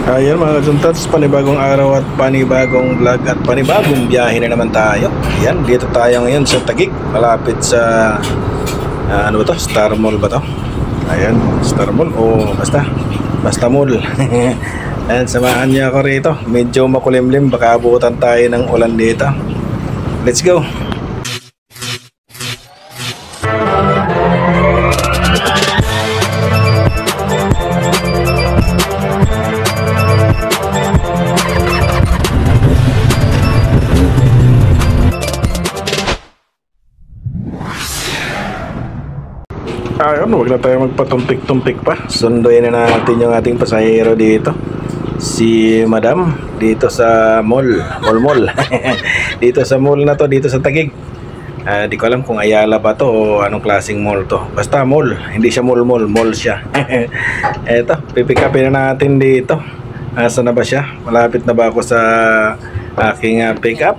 Ayan mga kajuntats, panibagong araw at panibagong vlog at panibagong biyahe na naman tayo. Ayan, dito tayo ngayon sa Taguig, malapit sa ano ba to? Star Mall ba to? Ayan, Star Mall o basta mall. Ayan, samahan niyo ako rito. Medyo makulimlim, baka abutan tayo ng ulan dito. Let's go! Ayun, huwag na tayo magpatumpik-tumpik pa. Sunduin na natin yung ating pasahero dito, si Madam, dito sa mall. Dito sa mall na to, dito sa Taguig. Di ko alam kung Ayala ba to o anong klaseng mall to. Basta mall, hindi siya mall siya. Eto, pipick upin na natin dito. Asa na ba siya? Malapit na ba ako sa aking pick up?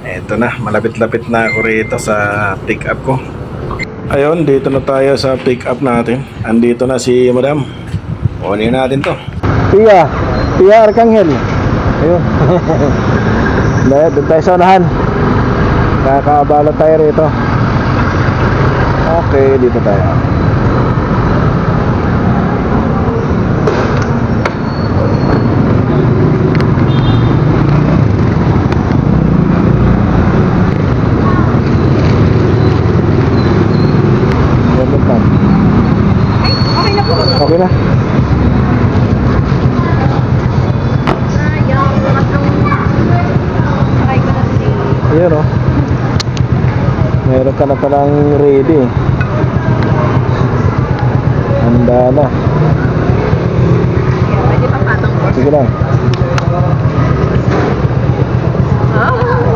Eto na, malapit-lapit na ako rito sa pick up ko. Ayun, dito na tayo sa pick up natin. Andito na si Madam. Kunin natin to. Pia Arcangel. Ayun. Doon tayo sa unahan. Kakaabala tayo rito. Okay, dito tayo. Okay na. Ayan o. Meron ka na palang ready. Handa na. Sige lang.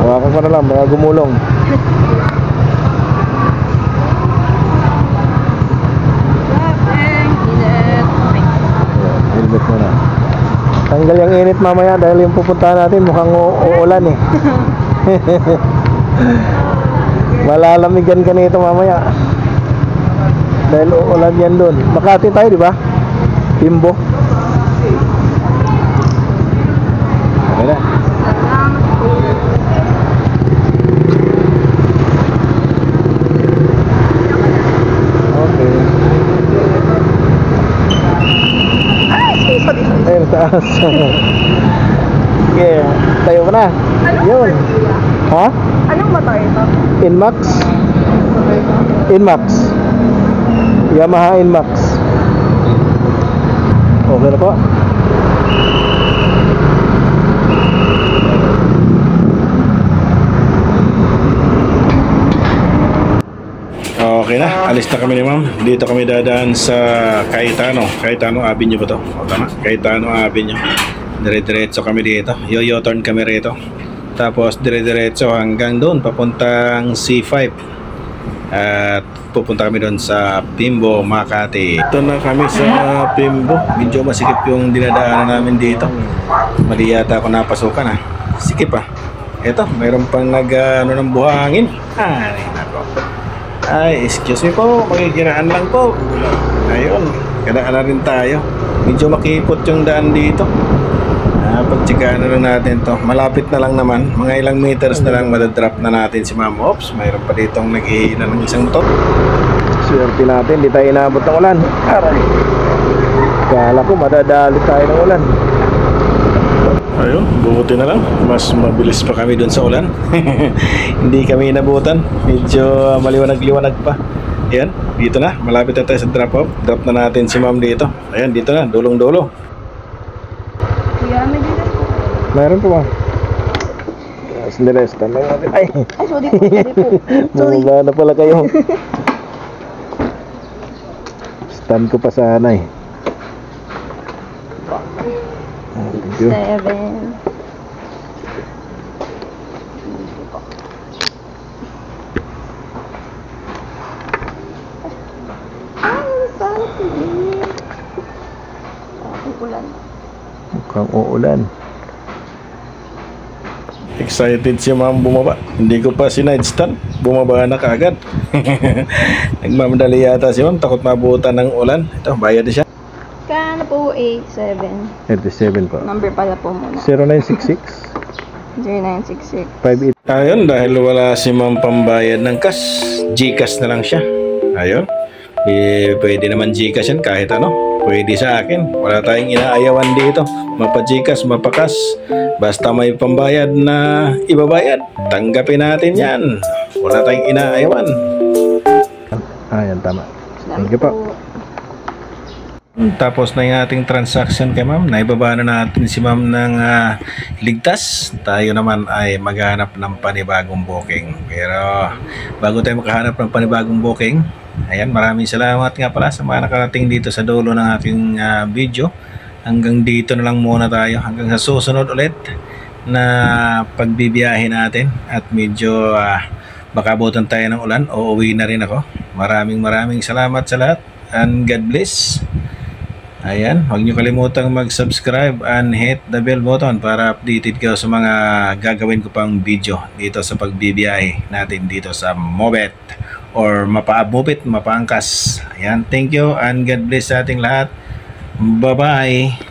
Hawakan ko na lang, mga gumulong. Helmet mo na. Tanggal yung init mamaya dahil yung pupuntahan natin mukhang uulan eh. Malalamigan ka nito mamaya dahil uulan yan doon. Makati tayo, di ba? Timbo. Okay na. Okay. Ayun, taas. Okay, tayo ka na. Yun. Ha? Anong motor ito? Inmax. Yamaha Inmax. Okay na po. Okay na, alis na kami ni ma'am. Dito kami dadaan sa Cayetano Avenue ba to? O tama, Cayetano Avenue. Dire-diretso kami dito. Yo-turn kami rito. Tapos dire-diretso hanggang doon papuntang C5. At pupunta kami doon sa Pimbo, Makati. Ito na kami sa Pimbo. Medyo masikip yung dinadaanan namin dito. Mali yata ako napasukan ha. Sikip ha. Ito, mayroon pang ng buhangin. Ay, nako. Ay, excuse me po, magigiraan lang po. Ayun, kadaan na rin tayo. Medyo makipot yung daan dito. Pagtsikaan na lang natin to. Malapit na lang naman. Mga ilang meters na lang madadrop na natin si Ma'am. Ops, mayroon pa ditong naghihina ng isang motor. Swerte natin, di tayo inabot ng ulan. Aray. Kala ko madadali tayo ng ulan. Ayun, buti na lang. Mas mabilis pa kami dun sa ulan. Hindi kami inabutan. Medyo maliwanag-liwanag pa. Ayan, dito na. Malapit na tayo sa drop-off. Drop na natin si Ma'am dito. Ayan, dito na. Dulong-dulo. Kuya, may dito. Mayroon po ba? Sandali, stand lang natin. Ay, Sorry po. Sorry. Wala na pala kayo. Stand ko pa sana eh. Thank you. 7. Mukhang uulan. Excited si Ma'am bumaba. Hindi ko pa sinaidstand. Bumaba na kaagad. Nagmamadali yata si Ma'am. Takot mabutan ng ulan. Ito, bayad na siya. Kano po 087. 87 po. Number pala po muna. 0966 0966. 58. Ayun, dahil wala si ma'am pambayad ng cash, Gcash na lang siya. Ayun. Pwede naman Gcash yan kahit ano. Pwede sa akin. Wala tayong inaayawan dito. Mapa-Gcash, mapa-cash. Basta may pambayad na ibabayad, tanggapin natin yan. Wala tayong inaayawan. Yan tama. Thank you po. Tapos na yung ating transaction kay ma'am. Naibaba na natin si ma'am ng ligtas. Tayo naman ay maghanap ng panibagong booking. Pero bago tayo makahanap ng panibagong booking, ayan, maraming salamat nga pala sa mga nakarating dito sa dulo ng aking video. Hanggang dito na lang muna tayo. Hanggang sa susunod ulit na pagbibiyahe natin. At medyo makabutan tayo ng ulan. Uuwi na rin ako. Maraming salamat sa lahat. And God bless. Ayan, huwag nyo kalimutang mag-subscribe and hit the bell button para updated kayo sa mga gagawin ko pang video dito sa pagbibiyahe natin dito sa Mobet or Mapa-Mobet, Mapa-Angkas. Ayan, thank you and God bless sa ating lahat. Bye-bye.